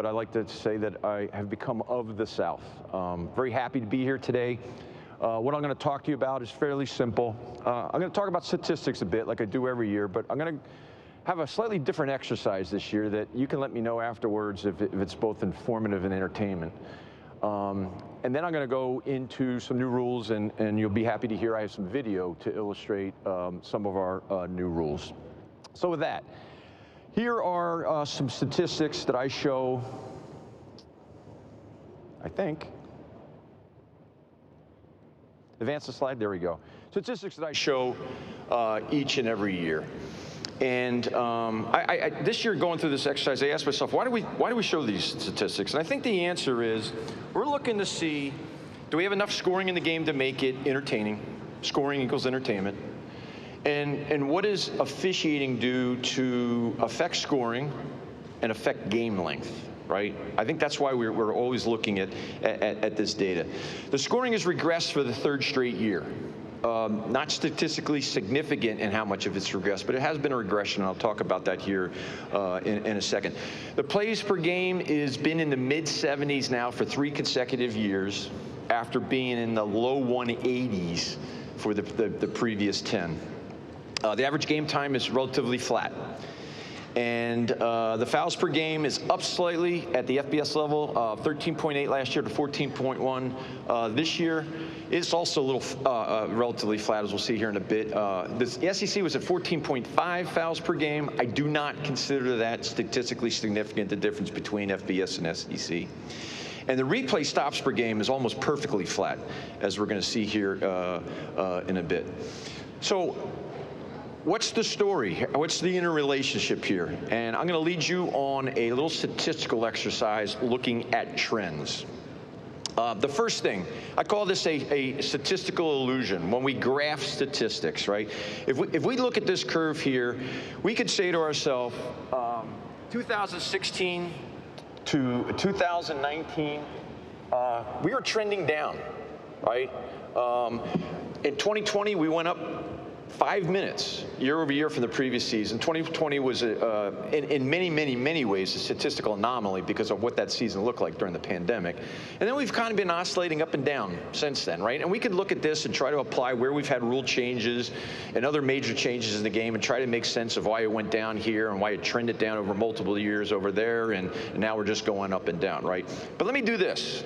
But I like to say that I have become of the South. Very happy to be here today. What I'm going to talk to you about is fairly simple. I'm going to talk about statistics a bit, like I do every year, but I'm going to have a slightly different exercise this year that you can let me know afterwards if it's both informative and entertainment. And then I'm going to go into some new rules, and you'll be happy to hear I have some video to illustrate some of our new rules. So with that, here are some statistics that I show, I think. Advance the slide, there we go. Statistics that I show each and every year. And this year, going through this exercise, I asked myself, why do we show these statistics? And I think the answer is, we're looking to see, do we have enough scoring in the game to make it entertaining? Scoring equals entertainment. And what does officiating do to affect scoring and affect game length, right? I think that's why we're always looking at this data. The scoring has regressed for the third straight year. Not statistically significant in how much of it's regressed, but it has been a regression, and I'll talk about that here in a second. The plays per game has been in the mid-70s now for 3 consecutive years, after being in the low 180s for the previous 10. The average game time is relatively flat. And the fouls per game is up slightly at the FBS level, 13.8 last year to 14.1 this year. It's also a little relatively flat, as we'll see here in a bit. The SEC was at 14.5 fouls per game. I do not consider that statistically significant, the difference between FBS and SEC. And the replay stops per game is almost perfectly flat, as we're going to see here in a bit. So what's the story? What's the interrelationship here? And I'm going to lead you on a little statistical exercise looking at trends. The first thing, I call this a statistical illusion when we graph statistics, right? If we look at this curve here, we could say to ourselves, 2016 to 2019, we were trending down, right? In 2020, we went up 5 minutes year over year from the previous season. 2020 was, in many ways, a statistical anomaly because of what that season looked like during the pandemic. And then we've kind of been oscillating up and down since then, right? And we could look at this and try to apply where we've had rule changes and other major changes in the game and try to make sense of why it went down here and why it trended down over multiple years over there, and now we're just going up and down, right? But let me do this.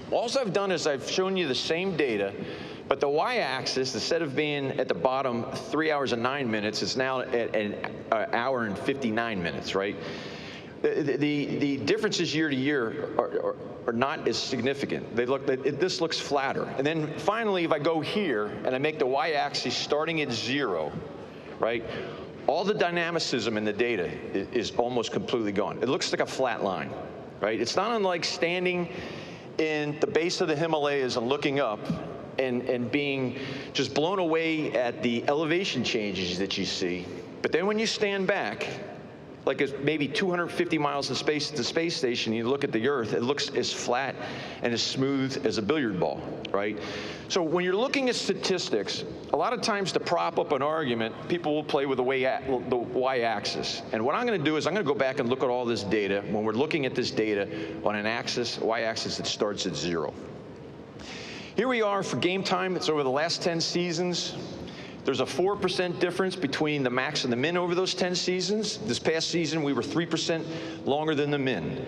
All I've done is I've shown you the same data, but the y-axis, instead of being at the bottom 3 hours and 9 minutes, is now at an hour and 59 minutes, right? The differences year to year are not as significant. This looks flatter. And then finally, if I go here and I make the y-axis starting at 0, right? All the dynamicism in the data is almost completely gone. It looks like a flat line, right? It's not unlike standing in the base of the Himalayas and looking up and being just blown away at the elevation changes that you see. But then when you stand back, like it's maybe 250 miles in space at the space station, you look at the Earth, it looks as flat and as smooth as a billiard ball, right? So when you're looking at statistics, a lot of times to prop up an argument, people will play with the y-axis. And what I'm going to do is I'm going to go back and look at all this data when we're looking at this data on an axis, y-axis that starts at 0. Here we are for game time. It's over the last 10 seasons. There's a 4% difference between the max and the min over those 10 seasons. This past season, we were 3% longer than the min.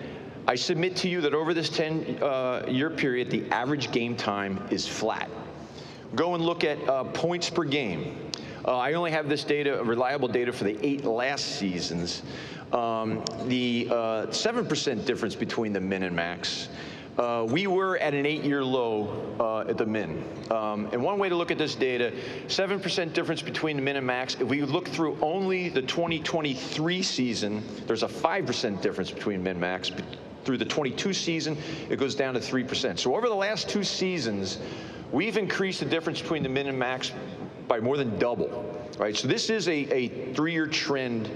I submit to you that over this 10-year period, the average game time is flat. Go and look at points per game. I only have this data, reliable data, for the 8 last seasons. The 7% difference between the min and max. We were at an 8-year low at the min. And one way to look at this data, 7% difference between the min and max. If we look through only the 2023 season, there's a 5% difference between min and max. Through the 22 season, it goes down to 3%. So over the last 2 seasons, we've increased the difference between the min and max by more than double, right? So this is a 3-year trend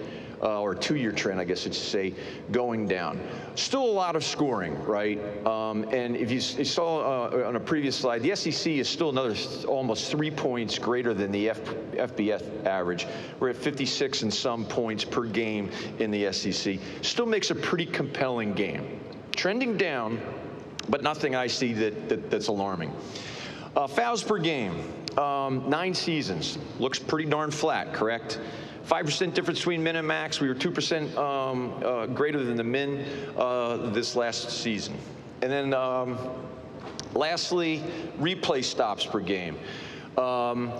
or two-year trend, I guess I should say, going down. Still a lot of scoring, right? And if you saw on a previous slide, the SEC is still another almost 3 points greater than the FBS average. We're at 56 and some points per game in the SEC. Still makes a pretty compelling game. Trending down, but nothing I see that's alarming. Fouls per game, 9 seasons. Looks pretty darn flat, correct? 5% difference between min and max. We were 2% greater than the min this last season. And then lastly, replay stops per game. The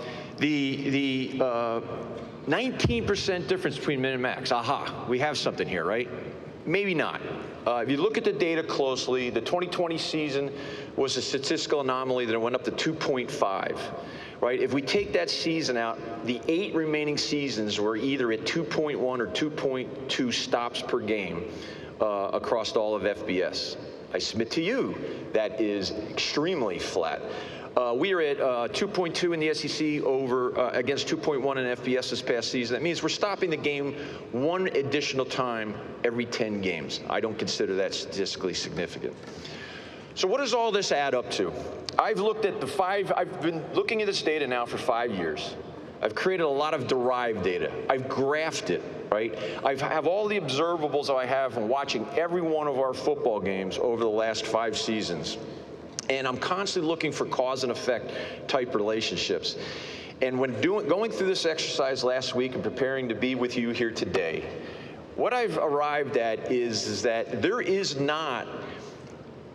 19% difference between min and max. Aha, we have something here, right? Maybe not. If you look at the data closely, the 2020 season was a statistical anomaly that it went up to 2.5, right? If we take that season out, the 8 remaining seasons were either at 2.1 or 2.2 stops per game across all of FBS. I submit to you that is extremely flat. We are at 2.2 in the SEC over against 2.1 in FBS this past season. That means we're stopping the game 1 additional time every 10 games. I don't consider that statistically significant. So what does all this add up to? I've been looking at this data now for 5 years. I've created a lot of derived data. I've graphed it, right? I have all the observables I have from watching every one of our football games over the last 5 seasons. And I'm constantly looking for cause and effect type relationships. And when going through this exercise last week and preparing to be with you here today, what I've arrived at is that there is not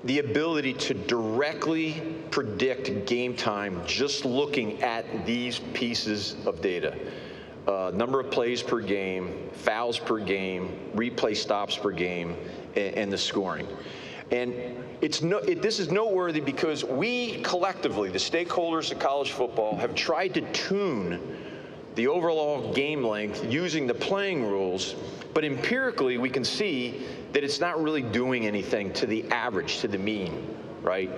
the ability to directly predict game time just looking at these pieces of data. Number of plays per game, fouls per game, replay stops per game, and the scoring. And this is noteworthy because we collectively, the stakeholders of college football, have tried to tune the overall game length using the playing rules, but empirically we can see that it's not really doing anything to the average, to the mean, right?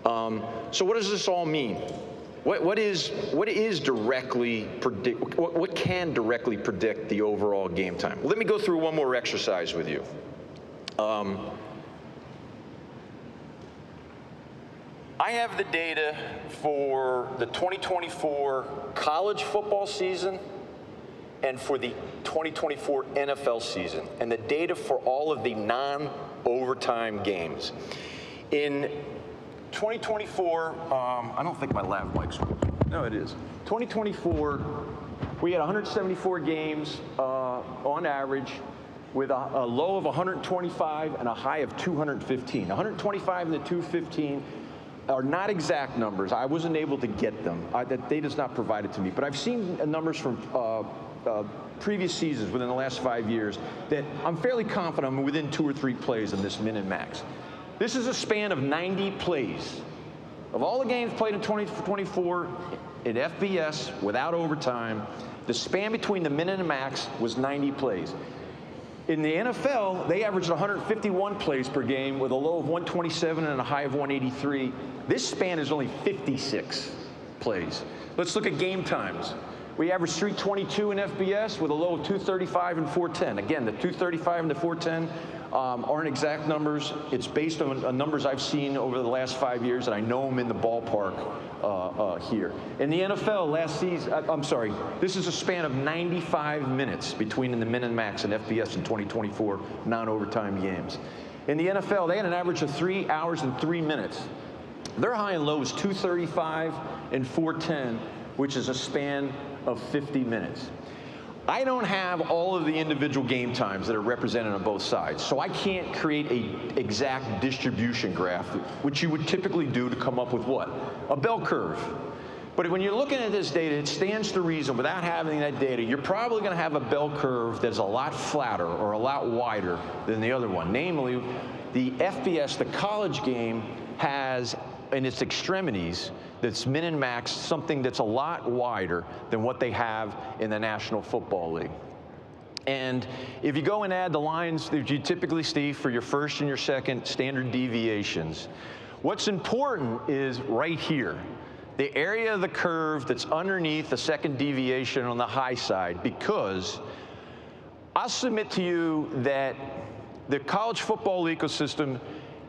So what does this all mean? What can directly predict the overall game time? Let me go through one more exercise with you. I have the data for the 2024 college football season and for the 2024 NFL season, and the data for all of the non-overtime games. In 2024, I don't think my lav mic's working. No, it is. 2024, we had 174 games on average, with a low of 125 and a high of 215. 125 and the 215 are not exact numbers. I wasn't able to get them. That data's not provided to me. But I've seen numbers from previous seasons within the last 5 years that I'm fairly confident I'm within 2 or 3 plays of this min and max. This is a span of 90 plays. Of all the games played in 2024 in FBS without overtime, the span between the min and the max was 90 plays. In the NFL, they averaged 151 plays per game with a low of 127 and a high of 183. This span is only 56 plays. Let's look at game times. We averaged 322 in FBS with a low of 235 and 410. Again, the 235 and the 410 aren't exact numbers. It's based on numbers I've seen over the last 5 years, and I know I'm in the ballpark here. In the NFL last season, this is a span of 95 minutes between the min and max and FBS in 2024 non-overtime games. In the NFL, they had an average of 3 hours and 3 minutes. Their high and low is 235 and 410, which is a span of 50 minutes. I don't have all of the individual game times that are represented on both sides, so I can't create an exact distribution graph, which you would typically do to come up with what? A bell curve. But when you're looking at this data, it stands to reason, without having that data, you're probably going to have a bell curve that's a lot flatter or a lot wider than the other one. Namely, the FBS, the college game, has in its extremities, that's min and max, something that's a lot wider than what they have in the National Football League. And if you go and add the lines that you typically see for your first and your second standard deviations, what's important is right here, the area of the curve that's underneath the second deviation on the high side, because I'll submit to you that the college football ecosystem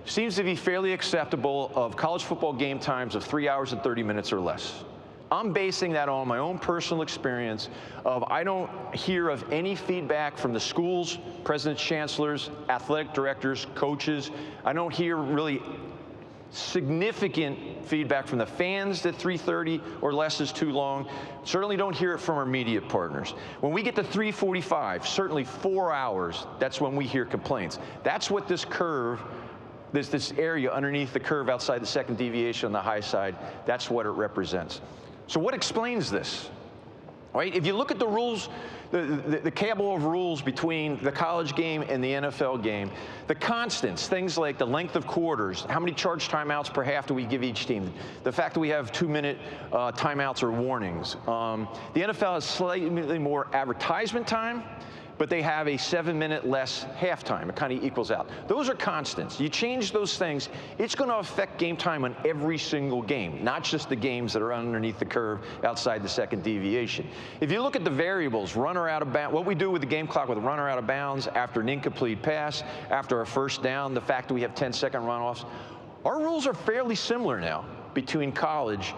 seems to be fairly acceptable of college football game times of 3 hours and 30 minutes or less. I'm basing that on my own personal experience of I don't hear of any feedback from the schools, presidents, chancellors, athletic directors, coaches. I don't hear really significant feedback from the fans that 3:30 or less is too long. Certainly don't hear it from our media partners. When we get to 3:45, certainly 4 hours, that's when we hear complaints. That's what this curve, this area underneath the curve outside the second deviation on the high side, that's what it represents. So what explains this? Right? If you look at the rules, the cabal of rules between the college game and the NFL game, the constants, things like the length of quarters, how many charge timeouts per half do we give each team, the fact that we have 2-minute timeouts or warnings. The NFL has slightly more advertisement time, but they have a 7-minute less halftime. It kind of equals out. Those are constants. You change those things, it's going to affect game time on every single game, not just the games that are underneath the curve outside the second deviation. If you look at the variables, runner out of bounds, what we do with the game clock with a runner out of bounds, after an incomplete pass, after a first down, the fact that we have 10-second runoffs, our rules are fairly similar now between college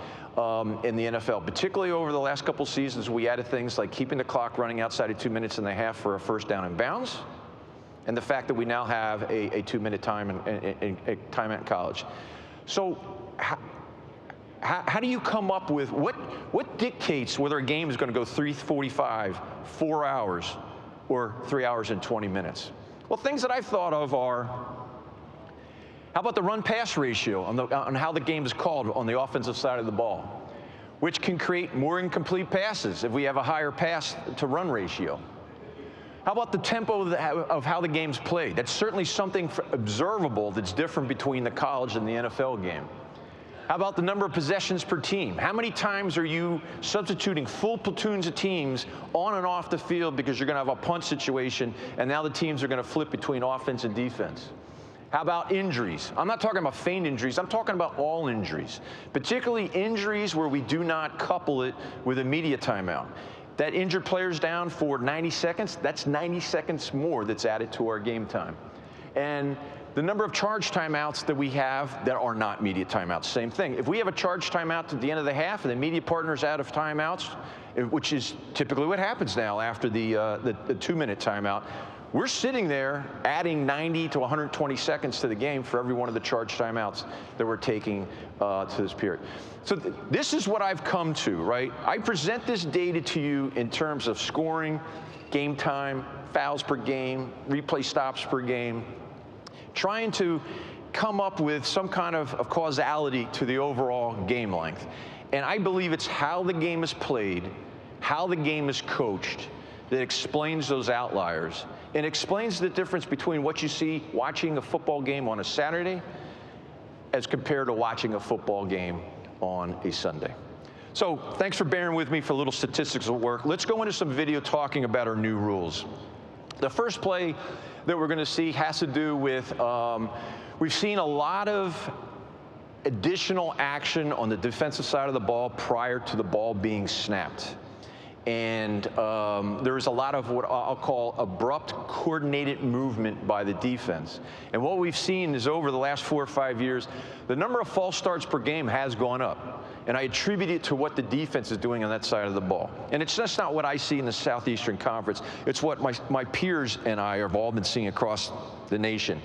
in the NFL, particularly over the last couple seasons. We added things like keeping the clock running outside of 2 minutes and a half for a first down in bounds, and the fact that we now have a 2-minute time timeout in college. So how do you come up with, what dictates whether a game is going to go 3:45, 4 hours, or 3 hours and 20 minutes? Well, things that I've thought of are, how about the run-pass ratio on how the game is called on the offensive side of the ball, which can create more incomplete passes if we have a higher pass-to-run ratio? How about the tempo of how the game's played? That's certainly something observable that's different between the college and the NFL game. How about the number of possessions per team? How many times are you substituting full platoons of teams on and off the field because you're going to have a punt situation, and now the teams are going to flip between offense and defense? How about injuries? I'm not talking about feigned injuries. I'm talking about all injuries, particularly injuries where we do not couple it with a media timeout. That injured player's down for 90 seconds, that's 90 seconds more that's added to our game time. And the number of charge timeouts that we have that are not media timeouts, same thing. If we have a charge timeout at the end of the half and the media partner's out of timeouts, which is typically what happens now after the 2-minute timeout, we're sitting there adding 90 to 120 seconds to the game for every one of the charge timeouts that we're taking to this period. So this is what I've come to, right? I present this data to you in terms of scoring, game time, fouls per game, replay stops per game, trying to come up with some kind of causality to the overall game length. And I believe it's how the game is played, how the game is coached, that explains those outliers and explains the difference between what you see watching a football game on a Saturday as compared to watching a football game on a Sunday. So thanks for bearing with me for a little statistics at work. Let's go into some video talking about our new rules. The first play that we're going to see has to do with, we've seen a lot of additional action on the defensive side of the ball prior to the ball being snapped. And there's a lot of what I'll call abrupt, coordinated movement by the defense. And what we've seen is over the last 4 or 5 years, the number of false starts per game has gone up. And I attribute it to what the defense is doing on that side of the ball. And it's just not what I see in the Southeastern Conference. It's what my peers and I have all been seeing across the nation.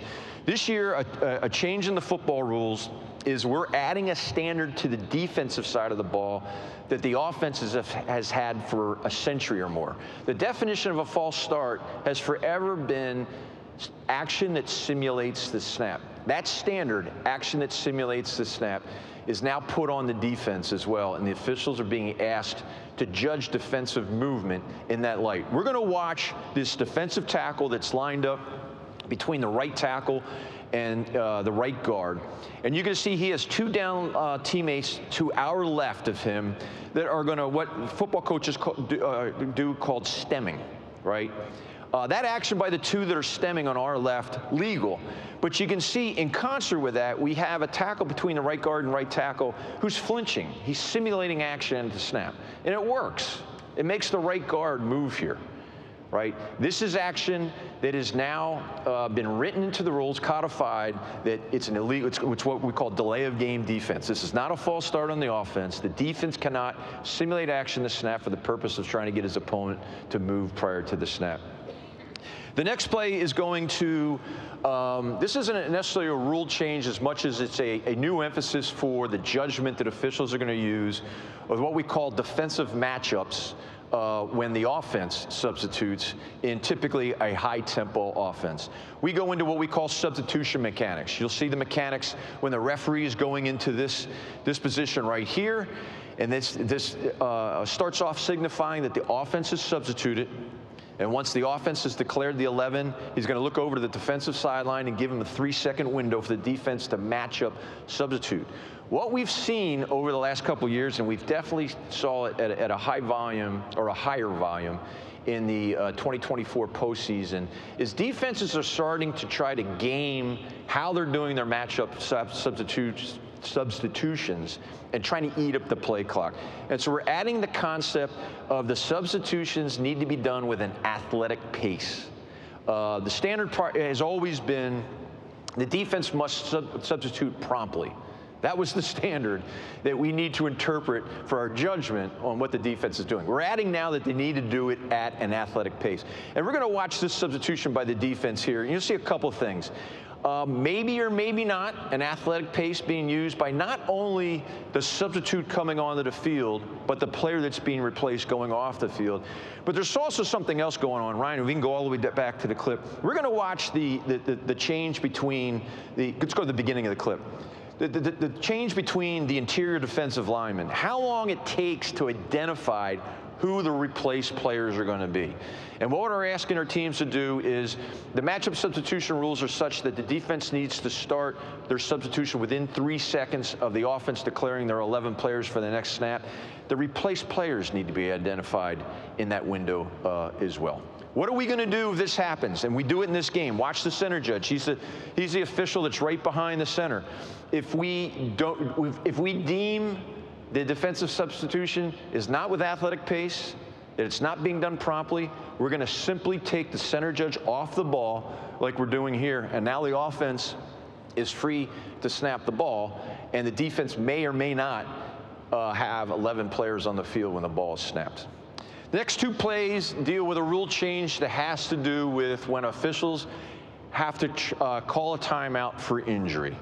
This year, a change in the football rules is we're adding a standard to the defensive side of the ball that the offense has had for a century or more. The definition of a false start has forever been action that simulates the snap. That standard, action that simulates the snap, is now put on the defense as well, and the officials are being asked to judge defensive movement in that light. We're going to watch this defensive tackle that's lined up between the right tackle and the right guard. And you're going to see he has 2 down teammates to our left of him that are going to, what football coaches do called stemming, right? That action by the 2 that are stemming on our left, legal. But you can see in concert with that, we have a tackle between the right guard and right tackle who's flinching. He's simulating action to snap. And it works. It makes the right guard move here. right? This is action that has now been written into the rules, codified, that it's an illegal, it's what we call delay of game defense. This is not a false start on the offense. The defense cannot simulate action the snap for the purpose of trying to get his opponent to move prior to the snap. The next play is going to, this isn't necessarily a rule change as much as it's a new emphasis for the judgment that officials are going to use of what we call defensive matchups when the offense substitutes in typically a high-tempo offense. We go into what we call substitution mechanics. You'll see the mechanics when the referee is going into this position right here, and this starts off signifying that the offense is substituted. And once the offense has declared the 11, he's going to look over to the defensive sideline and give him a 3-second window for the defense to match up substitute. What we've seen over the last couple of years, and we've definitely saw it at a high volume or a higher volume in the 2024 postseason, is defenses are starting to try to game how they're doing their matchup substitutions and trying to eat up the play clock. And so we're adding the concept of the substitutions need to be done with an athletic pace. The standard part has always been the defense must substitute promptly. That was the standard that we need to interpret for our judgment on what the defense is doing. We're adding now that they need to do it at an athletic pace. And we're going to watch this substitution by the defense here. And you'll see a couple of things. Maybe or maybe not an athletic pace being used by not only the substitute coming onto the field, but the player that's being replaced going off the field. But there's also something else going on, Ryan, and we can go all the way back to the clip. We're going to watch the change between let's go to the beginning of the clip. The change between the interior defensive linemen, how long it takes to identify who the replaced players are going to be. And what we're asking our teams to do is the matchup substitution rules are such that the defense needs to start their substitution within 3 seconds of the offense declaring their 11 players for the next snap. The replaced players need to be identified in that window as well. What are we going to do if this happens? And we do it in this game. Watch the center judge. He's the official that's right behind the center. If we deem the defensive substitution is not with athletic pace, that it's not being done promptly, we're going to simply take the center judge off the ball like we're doing here. And now the offense is free to snap the ball, and the defense may or may not have 11 players on the field when the ball is snapped. The next two plays deal with a rule change that has to do with when officials have to call a timeout for injury.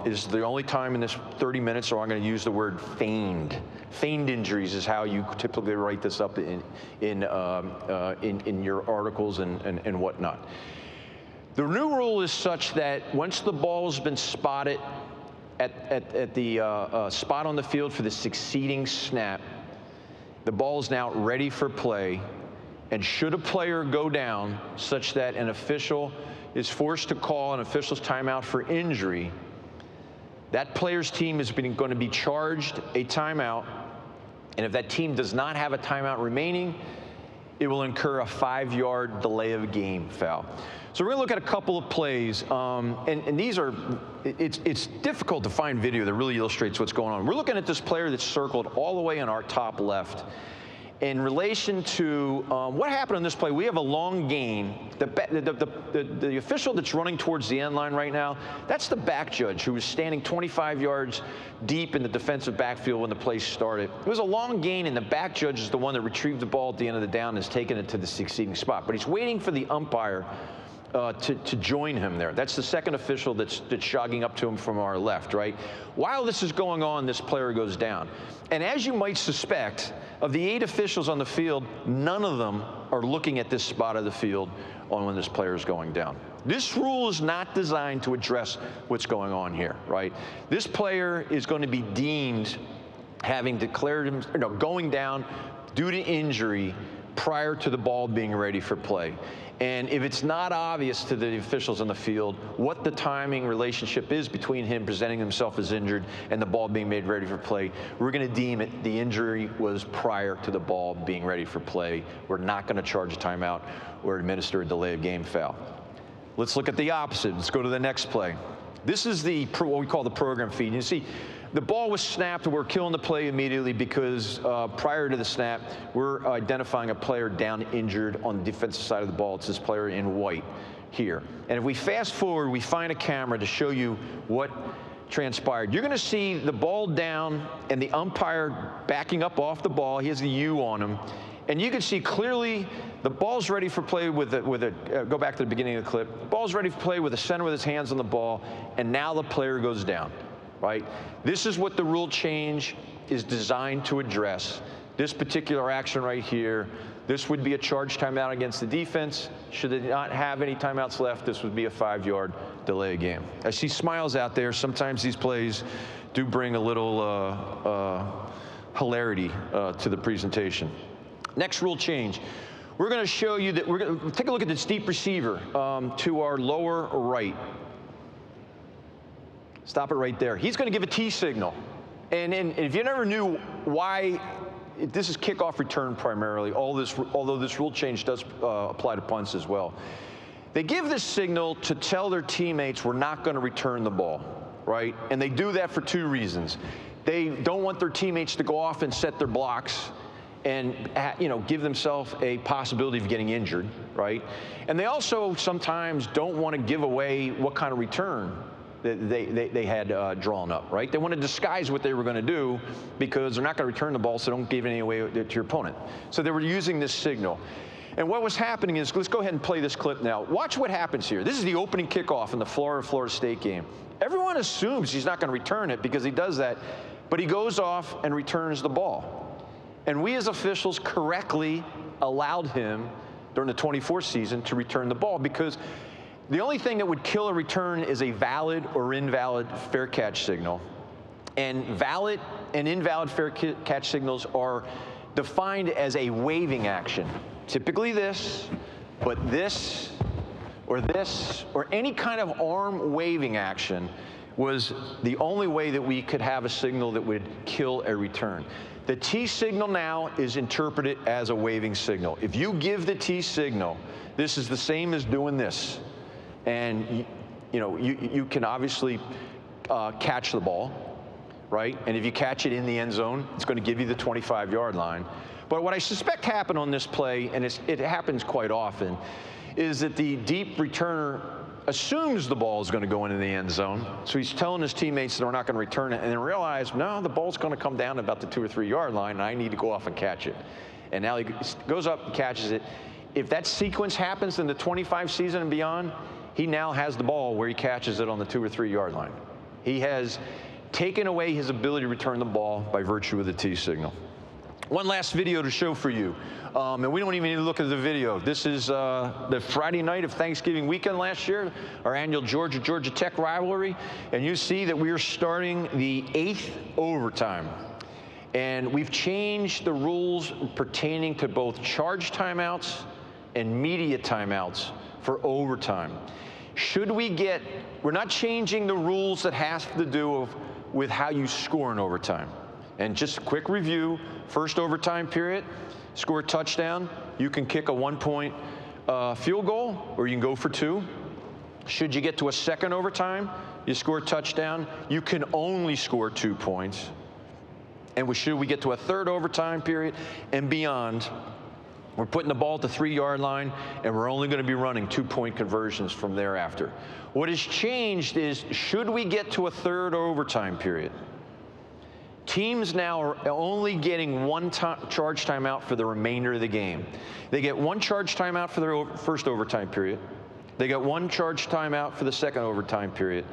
Is the only time in this 30 minutes, so I'm going to use the word feigned. Feigned injuries is how you typically write this up in your articles and whatnot. The new rule is such that once the ball has been spotted at the spot on the field for the succeeding snap, the ball is now ready for play, and should a player go down such that an official is forced to call an official's timeout for injury, that player's team is going to be charged a timeout, and if that team does not have a timeout remaining, it will incur a 5-yard delay of game foul. So we're going to look at a couple of plays, and these are, it's difficult to find video that really illustrates what's going on. We're looking at this player that's circled all the way on our top left. In relation to what happened on this play, we have a long gain. The official that's running towards the end line right now, that's the back judge who was standing 25 yards deep in the defensive backfield when the play started. It was a long gain, and the back judge is the one that retrieved the ball at the end of the down and has taken it to the succeeding spot. But he's waiting for the umpire to join him there. That's the second official that's jogging up to him from our left, right? While this is going on, this player goes down. And as you might suspect, of the 8 officials on the field, none of them are looking at this spot of the field on when this player is going down. This rule is not designed to address what's going on here, right? This player is going to be deemed having declared him, going down due to injury prior to the ball being ready for play. And if it's not obvious to the officials on the field what the timing relationship is between him presenting himself as injured and the ball being made ready for play, we're going to deem it the injury was prior to the ball being ready for play. We're not going to charge a timeout or administer a delay of game foul. Let's look at the opposite. Let's go to the next play. This is what we call the program feed. You see, The ball was snapped. We're killing the play immediately because prior to the snap, we're identifying a player down injured on the defensive side of the ball. It's this player in white here. And if we fast forward, we find a camera to show you what transpired. You're going to see the ball down and the umpire backing up off the ball. He has the U on him. And you can see clearly the ball's ready for play with go back to the beginning of the clip. The ball's ready for play with the center with his hands on the ball, and now the player goes down, right? This is what the rule change is designed to address. This particular action right here, this would be a charge timeout against the defense. Should they not have any timeouts left, this would be a 5-yard delay game. I see smiles out there. Sometimes these plays do bring a little hilarity to the presentation. Next rule change. We're going to show you that we're going to take a look at this deep receiver to our lower right. Stop it right there. He's going to give a T signal. And if you never knew why, this is kickoff return primarily, although this rule change does apply to punts as well. They give this signal to tell their teammates we're not going to return the ball, right? And they do that for 2 reasons. They don't want their teammates to go off and set their blocks and give themselves a possibility of getting injured, right? And they also sometimes don't want to give away what kind of return that they had drawn up, right? They want to disguise what they were going to do because they're not going to return the ball, so don't give any away to your opponent. So they were using this signal. And what was happening is, let's go ahead and play this clip now. Watch what happens here. This is the opening kickoff in the Florida State game. Everyone assumes he's not going to return it because he does that, but he goes off and returns the ball. And we as officials correctly allowed him during the 24 season to return the ball because the only thing that would kill a return is a valid or invalid fair catch signal. And valid and invalid fair catch signals are defined as a waving action. Typically this, but this, or any kind of arm waving action was the only way that we could have a signal that would kill a return. The T signal now is interpreted as a waving signal. If you give the T signal, this is the same as doing this. And you can obviously catch the ball, right? And if you catch it in the end zone, it's going to give you the 25-yard line. But what I suspect happened on this play, and it happens quite often, is that the deep returner assumes the ball is going to go into the end zone. So he's telling his teammates they're not going to return it, and then realize, no, the ball's going to come down about the 2 or 3 yard line, and I need to go off and catch it. And now he goes up and catches it. If that sequence happens in the 25 season and beyond, he now has the ball where he catches it on the 2 or 3 yard line. He has taken away his ability to return the ball by virtue of the T signal. One last video to show for you, and we don't even need to look at the video. This is the Friday night of Thanksgiving weekend last year, our annual Georgia Tech rivalry, and you see that we are starting the 8th overtime. And we've changed the rules pertaining to both charge timeouts and media timeouts for overtime. We're not changing the rules that has to do with how you score in overtime. And just a quick review, first overtime period, score a touchdown, you can kick a 1-point field goal, or you can go for 2. Should you get to a second overtime, you score a touchdown, you can only score 2 points. And should we get to a third overtime period and beyond, we're putting the ball at the 3 yard line, and we're only going to be running 2-point conversions from thereafter. What has changed is, should we get to a third overtime period, teams now are only getting 1 charge timeout for the remainder of the game. They get 1 charge timeout for their first overtime period. They get 1 charge timeout for the second overtime period.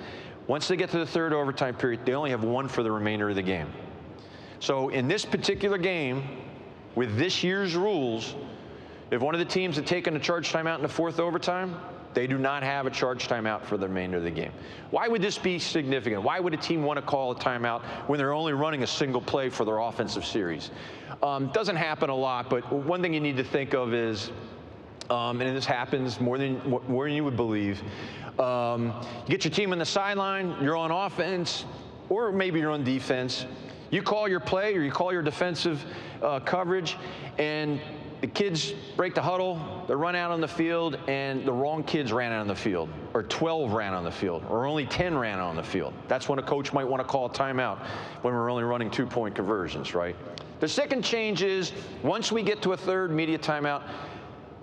Once they get to the third overtime period, they only have 1 for the remainder of the game. So in this particular game, with this year's rules, if one of the teams had taken a charge timeout in the 4th overtime, they do not have a charge timeout for the remainder of the game. Why would this be significant? Why would a team want to call a timeout when they're only running a single play for their offensive series? Doesn't happen a lot, but one thing you need to think of is, and this happens more than you would believe, you get your team on the sideline, you're on offense, or maybe you're on defense. You call your play or you call your defensive coverage, and the kids break the huddle, they run out on the field, and the wrong kids ran out on the field, or 12 ran on the field, or only 10 ran on the field. That's when a coach might want to call a timeout when we're only running 2-point conversions, right? The second change is, once we get to a third media timeout,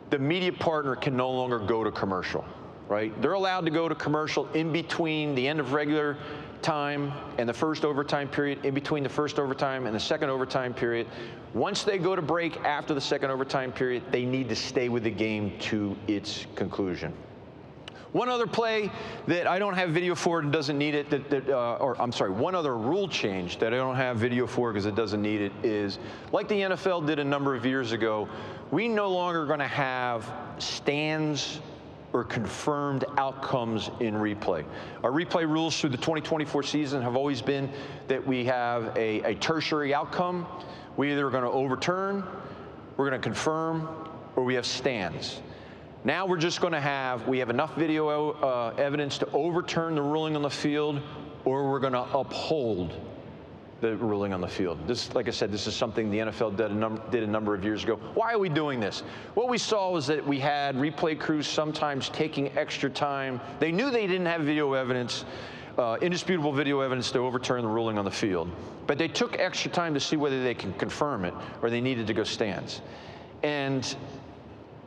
the media partner can no longer go to commercial, right? They're allowed to go to commercial in between the end of regular time and the first overtime period, in between the first overtime and the second overtime period. Once they go to break after the second overtime period, they need to stay with the game to its conclusion. One other play that I don't have video for and doesn't need it, one other rule change that I don't have video for because it doesn't need it is, like the NFL did a number of years ago, we no longer going to have stands or confirmed outcomes in replay. Our replay rules through the 2024 season have always been that we have a tertiary outcome. We either are going to overturn, we're going to confirm, or we have stands. Now we're just going to have, we have enough video evidence to overturn the ruling on the field, or we're going to uphold the ruling on the field. This, like I said, this is something the NFL did a number of years ago. Why are we doing this? What we saw was that we had replay crews sometimes taking extra time. They knew they didn't have video evidence, indisputable video evidence to overturn the ruling on the field, but they took extra time to see whether they can confirm it or they needed to go stands. And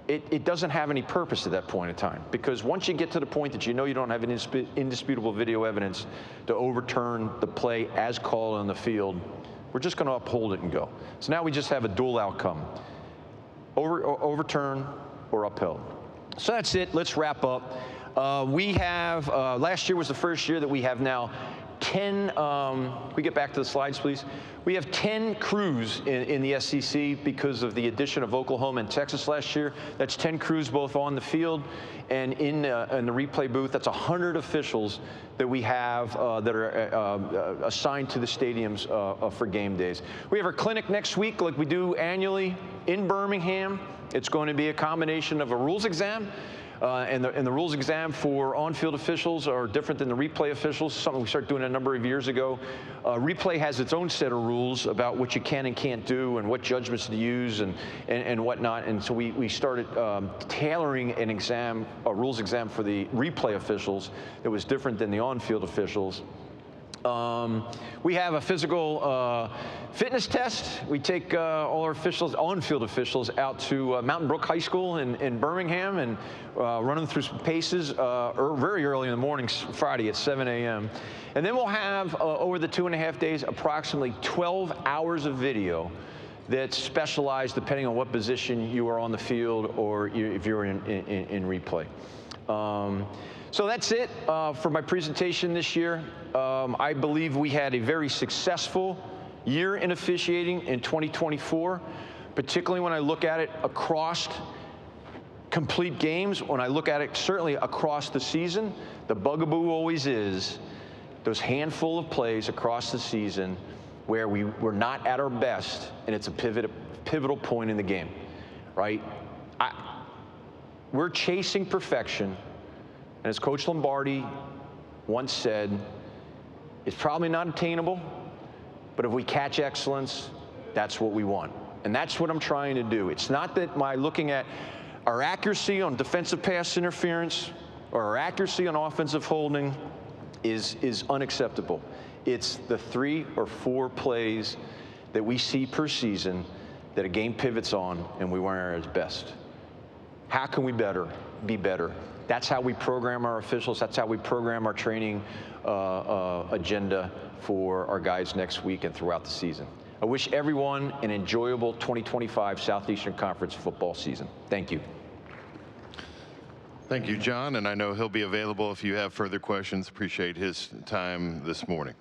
it doesn't have any purpose at that point in time, because once you get to the point that you know you don't have an indisputable video evidence to overturn the play as called on the field, we're just going to uphold it and go. So now we just have a dual outcome, overturn or upheld. So that's it. Let's wrap up. We have, last year was the first year that we have now 10, we get back to the slides, please. We have 10 crews in the SEC because of the addition of Oklahoma and Texas last year. That's 10 crews both on the field and in the replay booth. That's 100 officials that we have that are assigned to the stadiums for game days. We have our clinic next week like we do annually in Birmingham. It's going to be a combination of a rules exam, and the rules exam for on-field officials are different than the replay officials, something we started doing a number of years ago. Replay has its own set of rules about what you can and can't do and what judgments to use and whatnot. And so we started tailoring an exam, a rules exam for the replay officials that was different than the on-field officials. We have a physical fitness test. We take all our officials, on-field officials, out to Mountain Brook High School in Birmingham and run them through some paces very early in the morning, Friday at 7 a.m. And then we'll have, over the 2.5 days, approximately 12 hours of video that's specialized depending on what position you are on the field or if you're in replay. So that's it for my presentation this year. I believe we had a very successful year in officiating in 2024, particularly when I look at it across complete games. When I look at it certainly across the season, the bugaboo always is those handful of plays across the season where we're not at our best and it's a pivotal point in the game, right? We're chasing perfection. And as Coach Lombardi once said, it's probably not attainable, but if we catch excellence, that's what we want. And that's what I'm trying to do. It's not that my looking at our accuracy on defensive pass interference or our accuracy on offensive holding is unacceptable. It's the 3 or 4 plays that we see per season that a game pivots on and we weren't at its best. How can we be better? That's how we program our officials. That's how we program our training agenda for our guys next week and throughout the season. I wish everyone an enjoyable 2025 Southeastern Conference football season. Thank you. Thank you, John, and I know he'll be available if you have further questions. Appreciate his time this morning.